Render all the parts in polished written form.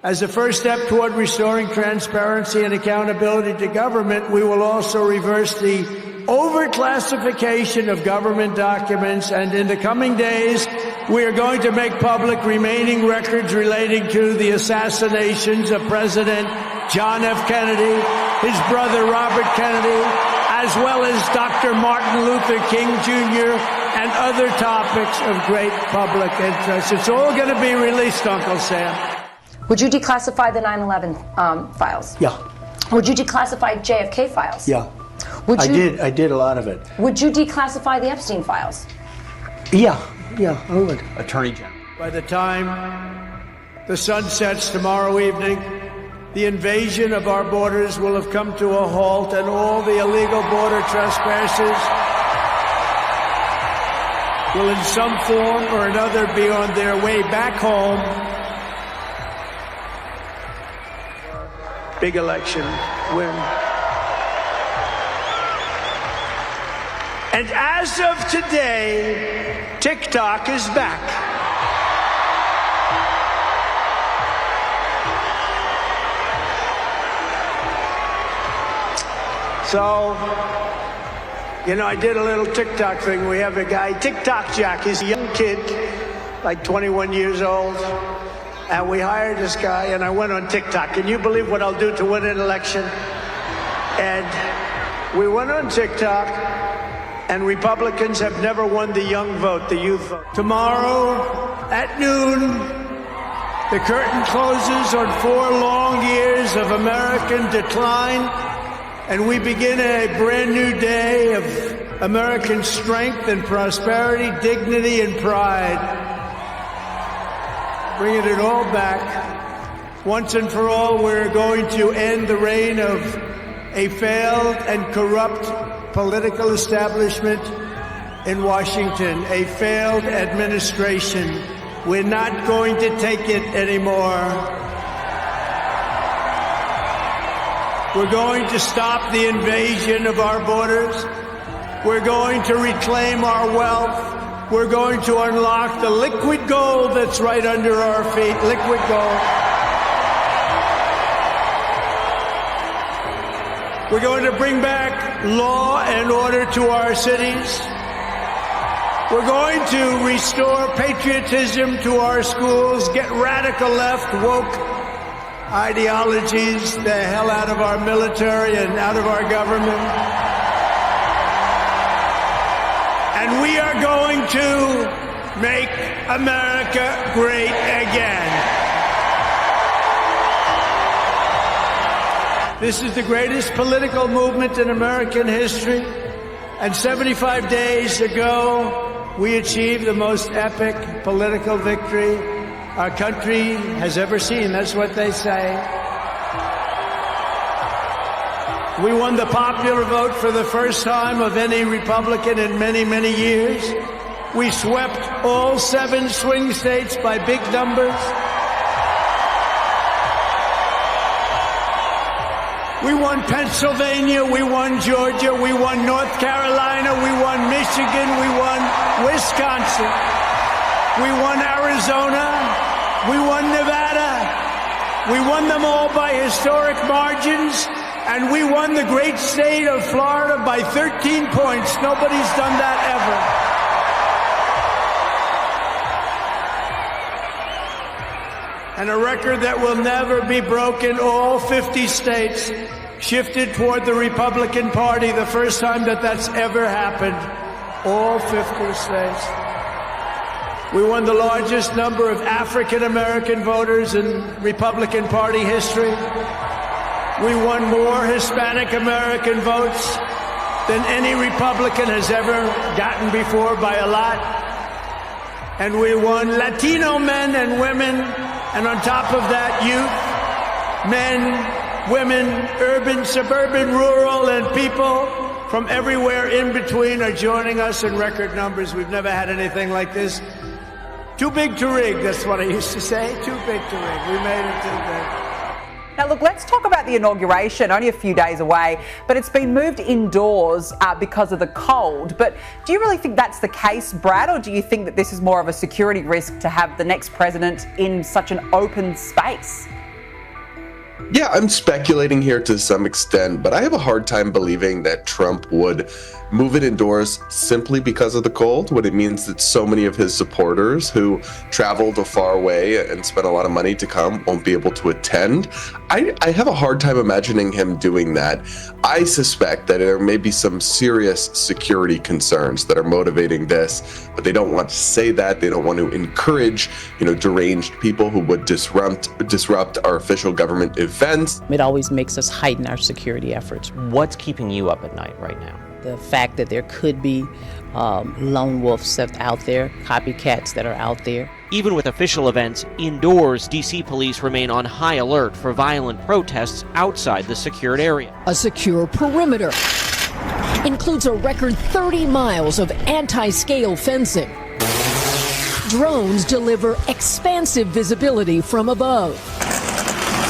As a first step toward restoring transparency and accountability to government, we will also reverse the overclassification of government documents, and in the coming days, we are going to make public remaining records relating to the assassinations of President John F. Kennedy, his brother Robert Kennedy, as well as Dr. Martin Luther King Jr., and other topics of great public interest. It's all going to be released, Uncle Sam. Would you declassify the 9/11 files? Yeah. Would you declassify JFK files? Yeah. I did a lot of it. Would you declassify the Epstein files? Yeah, I would. Attorney General. By the time the sun sets tomorrow evening, the invasion of our borders will have come to a halt, and all the illegal border trespassers will in some form or another be on their way back home. Big election win. And as of today, TikTok is back. So, I did a little TikTok thing. We have a guy, TikTok Jack. He's a young kid, like 21 years old. And we hired this guy, and I went on TikTok. Can you believe what I'll do to win an election? And we went on TikTok, and Republicans have never won the young vote, the youth vote. Tomorrow at noon, the curtain closes on 4 long years of American decline, and we begin a brand new day of American strength and prosperity, dignity and pride. Bringing it all back. Once and for all, we're going to end the reign of a failed and corrupt political establishment in Washington, a failed administration. We're not going to take it anymore. We're going to stop the invasion of our borders. We're going to reclaim our wealth. We're going to unlock the liquid gold that's right under our feet, liquid gold. We're going to bring back law and order to our cities. We're going to restore patriotism to our schools, get radical left, woke ideologies the hell out of our military and out of our government. And we are going to make America great again. This is the greatest political movement in American history. And 75 days ago, we achieved the most epic political victory our country has ever seen. That's what they say. We won the popular vote for the first time of any Republican in many, many years. We swept all 7 swing states by big numbers. We won Pennsylvania, we won Georgia, we won North Carolina, we won Michigan, we won Wisconsin, we won Arizona, we won Nevada. We won them all by historic margins. And we won the great state of Florida by 13 points. Nobody's done that ever. And a record that will never be broken. All 50 states shifted toward the Republican Party, the first time that that's ever happened. All 50 states. We won the largest number of African American voters in Republican Party history. We won more Hispanic American votes than any Republican has ever gotten before by a lot. And we won Latino men and women, and on top of that, youth, men, women, urban, suburban, rural, and people from everywhere in between are joining us in record numbers. We've never had anything like this. Too big to rig, that's what I used to say. Too big to rig. We made it too big. Now, look, let's talk about the inauguration, only a few days away, but it's been moved indoors because of the cold. But do you really think that's the case, Brad, or do you think that this is more of a security risk to have the next president in such an open space? Yeah, I'm speculating here to some extent, but I have a hard time believing that Trump would move it indoors simply because of the cold, when it means that so many of his supporters who traveled a far way and spent a lot of money to come won't be able to attend. I have a hard time imagining him doing that. I suspect that there may be some serious security concerns that are motivating this, but they don't want to say that. They don't want to encourage, deranged people who would disrupt our official government events. It always makes us heighten our security efforts. What's keeping you up at night right now? The fact that there could be lone wolves out there, copycats that are out there. Even with official events indoors, D.C. police remain on high alert for violent protests outside the secured area. A secure perimeter includes a record 30 miles of anti-scale fencing. Drones deliver expansive visibility from above.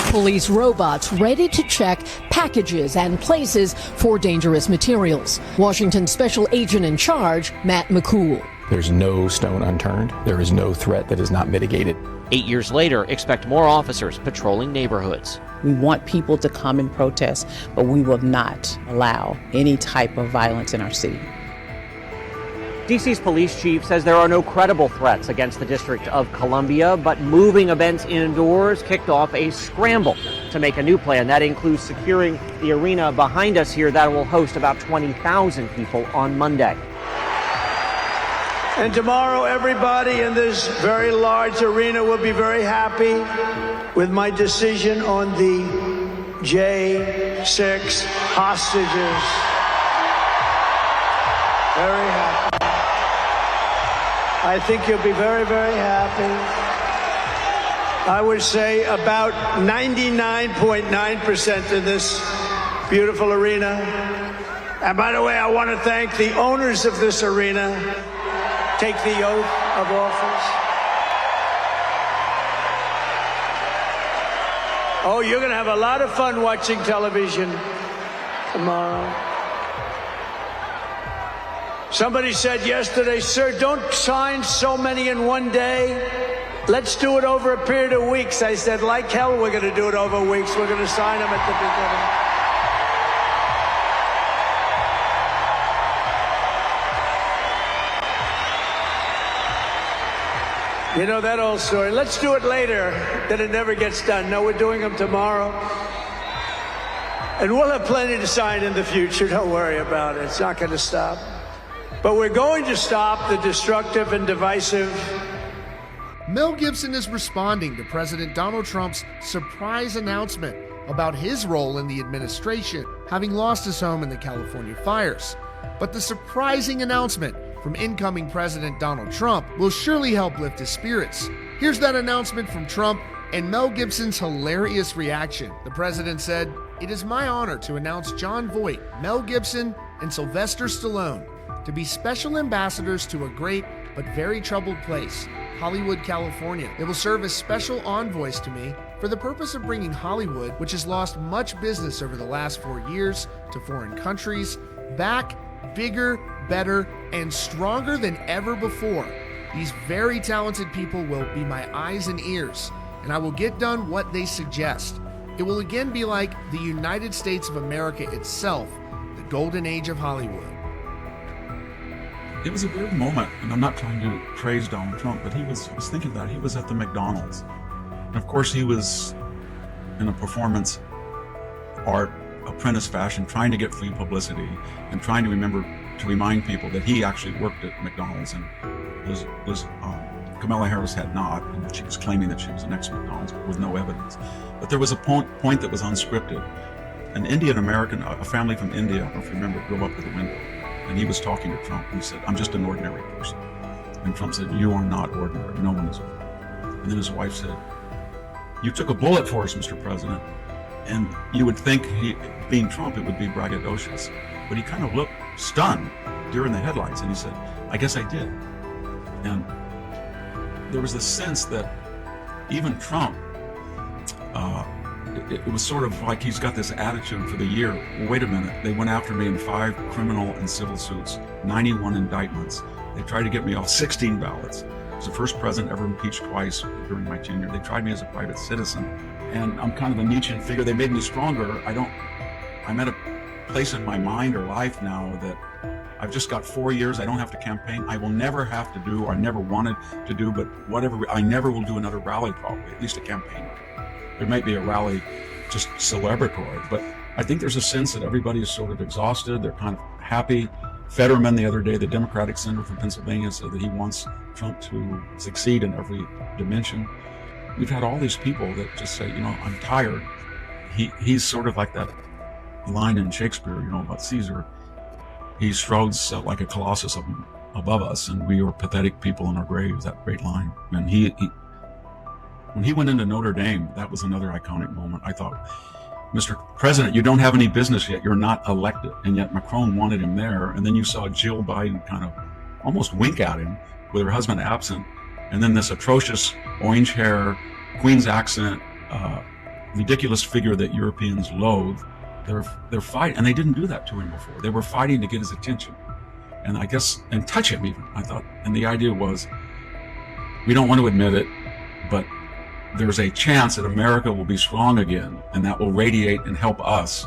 Police robots ready to check packages and places for dangerous materials. Washington Special Agent in Charge, Matt McCool. There's no stone unturned. There is no threat that is not mitigated. 8 years later, expect more officers patrolling neighborhoods. We want people to come and protest, but we will not allow any type of violence in our city. D.C.'s police chief says there are no credible threats against the District of Columbia, but moving events indoors kicked off a scramble to make a new plan. That includes securing the arena behind us here that will host about 20,000 people on Monday. And tomorrow, everybody in this very large arena will be very happy with my decision on the J6 hostages. Very happy. I think you'll be very, very happy. I would say about 99.9% in this beautiful arena. And by the way, I want to thank the owners of this arena. Take the oath of office. Oh, you're going to have a lot of fun watching television tomorrow. Somebody said yesterday, sir, don't sign so many in one day. Let's do it over a period of weeks. I said, like hell, we're going to do it over weeks. We're going to sign them at the beginning. You know that old story. Let's do it later. Then it never gets done. No, we're doing them tomorrow. And we'll have plenty to sign in the future. Don't worry about it. It's not going to stop. But we're going to stop the destructive and divisive. Mel Gibson is responding to President Donald Trump's surprise announcement about his role in the administration, having lost his home in the California fires. But the surprising announcement from incoming President Donald Trump will surely help lift his spirits. Here's that announcement from Trump and Mel Gibson's hilarious reaction. The president said, "It is my honor to announce Jon Voight, Mel Gibson, and Sylvester Stallone to be special ambassadors to a great but very troubled place, Hollywood, California. They will serve as special envoys to me for the purpose of bringing Hollywood, which has lost much business over the last 4 years to foreign countries, back bigger, better, and stronger than ever before. These very talented people will be my eyes and ears, and I will get done what they suggest. It will again be like the United States of America itself, the golden age of Hollywood." It was a weird moment, and I'm not trying to praise Donald Trump, but I was thinking about it. He was at the McDonald's. And of course, he was in a performance art apprentice fashion, trying to get free publicity and trying to remind people that he actually worked at McDonald's, and Kamala Harris had not, and she was claiming that she was an ex-McDonald's with no evidence. But there was a point that was unscripted. An Indian American, a family from India, I don't know if you remember, drove up to the window. And he was talking to Trump, and he said, "I'm just an ordinary person." And Trump said, "You are not ordinary. No one is ordinary." And then his wife said, "You took a bullet for us, Mr. President." And you would think, being Trump, it would be braggadocious. But he kind of looked stunned during the headlines, and he said, "I guess I did." And there was a sense that even Trump, it was sort of like he's got this attitude for the year. Well, wait a minute, they went after me in 5 criminal and civil suits, 91 indictments. They tried to get me off 16 ballots. I was the first president ever impeached twice during my tenure. They tried me as a private citizen. and I'm kind of a Nietzschean figure. They made me stronger. I'm at a place in my mind or life now that I've just got 4 years. I don't have to campaign. I will never have to do, or I never wanted to do, but whatever, I never will do another rally probably, at least a campaign. There might be a rally just celebratory, but I think there's a sense that everybody is sort of exhausted. They're kind of happy. Fetterman the other day, the Democratic senator from Pennsylvania, said that he wants Trump to succeed in every dimension. We've had all these people that just say, I'm tired. He's sort of like that line in Shakespeare, about Caesar. He shrouds like a colossus above us, and we are pathetic people in our graves, that great line. And when he went into Notre Dame, that was another iconic moment. I thought, Mr. President, you don't have any business yet. You're not elected. And yet Macron wanted him there. And then you saw Jill Biden kind of almost wink at him with her husband absent. And then this atrocious orange hair, Queen's accent, ridiculous figure that Europeans loathe. They're fighting, and they didn't do that to him before. They were fighting to get his attention, and I guess, and touch him even, I thought. And the idea was, we don't want to admit it, but there's a chance that America will be strong again, and that will radiate and help us,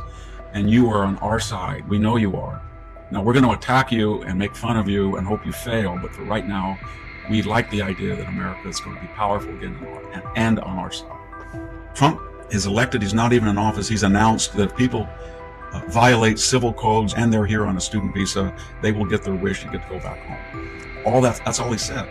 and you are on our side. We know you are. Now, we're going to attack you and make fun of you and hope you fail, but for right now, we like the idea that America is going to be powerful again and on our side. Trump is elected. He's not even in office. He's announced that if people violate civil codes and they're here on a student visa, they will get their wish and get to go back home. That's all he said.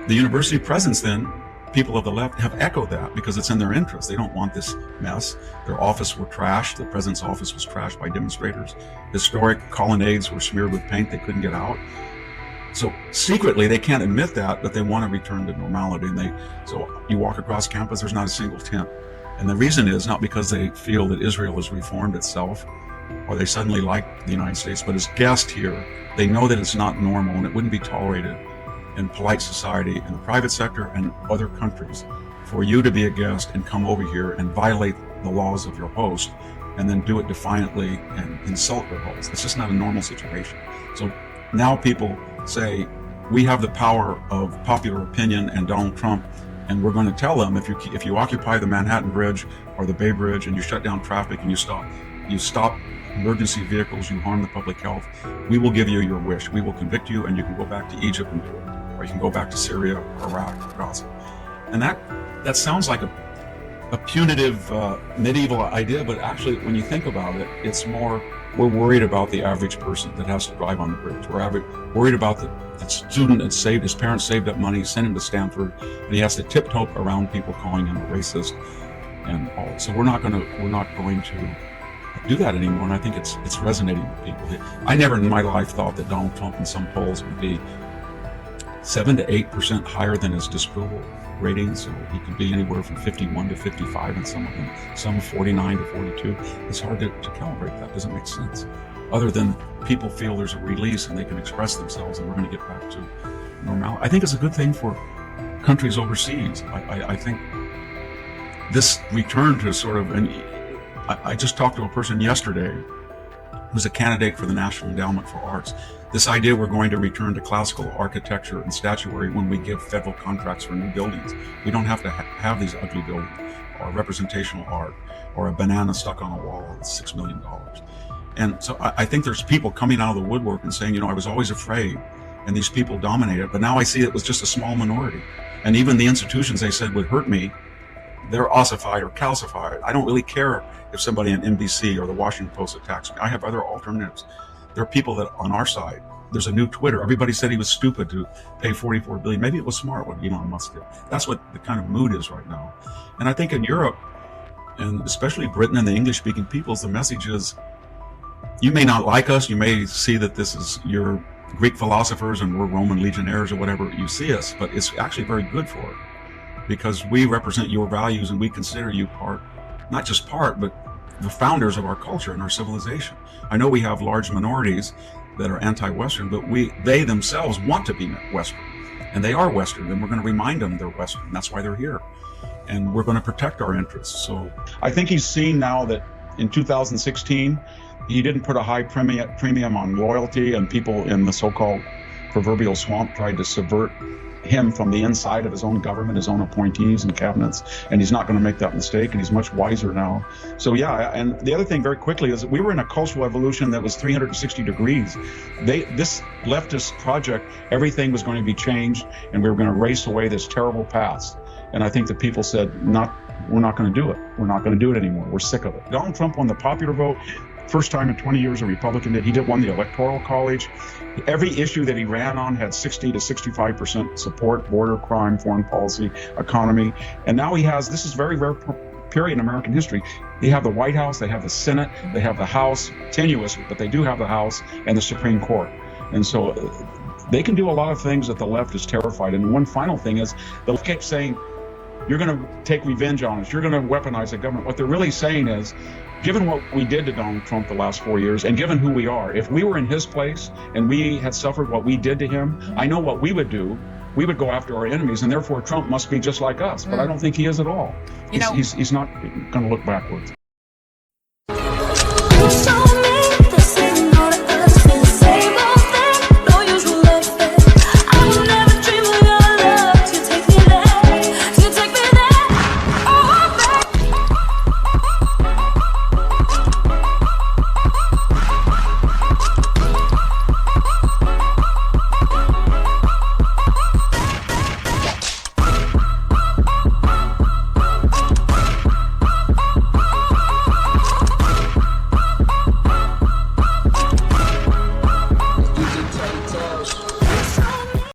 The university presidents then, people of the left, have echoed that because it's in their interest. They don't want this mess. Their office were trashed. The president's office was trashed by demonstrators. Historic colonnades were smeared with paint. They couldn't get out. So secretly, they can't admit that, but they want to return to normality. So you walk across campus, there's not a single tent. And the reason is not because they feel that Israel has reformed itself or they suddenly like the United States, but as guests here, they know that it's not normal and it wouldn't be tolerated in polite society, in the private sector and other countries, for you to be a guest and come over here and violate the laws of your host and then do it defiantly and insult your host. It's just not a normal situation. So now people say, we have the power of popular opinion and Donald Trump, and we're going to tell them, if you occupy the Manhattan Bridge or the Bay Bridge and you shut down traffic and you stop emergency vehicles, you harm the public health, we will give you your wish. We will convict you and you can go back to Egypt and do it. Or you can go back to Syria, Iraq, or Gaza. And that sounds like a punitive medieval idea, but actually when you think about it, it's more, we're worried about the average person that has to drive on the bridge. We're worried about the student that his parents saved up money, sent him to Stanford, and he has to tiptoe around people calling him a racist and all. So we're not going to do that anymore, and I think it's resonating with people. I never in my life thought that Donald Trump in some polls would be 7 to 8% higher than his disapproval rating, so he could be anywhere from 51 to 55 in some of them, some 49 to 42. It's hard to calibrate that. Doesn't make sense. Other than people feel there's a release and they can express themselves and we're going to get back to normal. I think it's a good thing for countries overseas. I think this return to sort of, and I just talked to a person yesterday who's a candidate for the National Endowment for Arts. This idea we're going to return to classical architecture and statuary when we give federal contracts for new buildings. We don't have to have these ugly buildings or representational art or a banana stuck on a wall that's $6 million. And so I think there's people coming out of the woodwork and saying, I was always afraid and these people dominate it, but now I see it was just a small minority. And even the institutions they said would hurt me, they're ossified or calcified. I don't really care if somebody on NBC or the Washington Post attacks me. I have other alternatives. There are people that on our side. There's a new Twitter. Everybody said he was stupid to pay $44 billion. Maybe it was smart what Elon Musk did. That's what the kind of mood is right now. And I think in Europe, and especially Britain and the English-speaking peoples, the message is, you may not like us. You may see that this is your Greek philosophers and we're Roman legionnaires or whatever you see us, but it's actually very good for it because we represent your values and we consider you part, not just part, but the founders of our culture and our civilization. I know we have large minorities that are anti-Western, but they themselves want to be Western, and they are Western, and we're going to remind them they're Western. That's why they're here, and we're going to protect our interests. So I think he's seen now that in 2016, he didn't put a high premium on loyalty, and people in the so-called proverbial swamp tried to subvert him from the inside of his own government, his own appointees and cabinets, and he's not going to make that mistake, and he's much wiser now. So yeah, and the other thing very quickly is that we were in a cultural evolution that was 360 degrees. This leftist project, everything was going to be changed, and we were going to race away this terrible past. And I think that people said, we're not going to do it. We're not going to do it anymore. We're sick of it. Donald Trump won the popular vote. First time in 20 years a Republican did. He won the Electoral College. Every issue that he ran on had 60 to 65% support: border, crime, foreign policy, economy. And now he has, this is very rare period in American history. They have the White House, they have the Senate, they have the House, tenuous, but they do have the House and the Supreme Court. And so they can do a lot of things that the left is terrified. And one final thing is, the left kept saying, you're going to take revenge on us. You're going to weaponize the government. What they're really saying is, given what we did to Donald Trump the last 4 years, and given who we are, if we were in his place and we had suffered what we did to him, I know what we would do. We would go after our enemies, and therefore Trump must be just like us. But I don't think he is at all. He's not going to look backwards.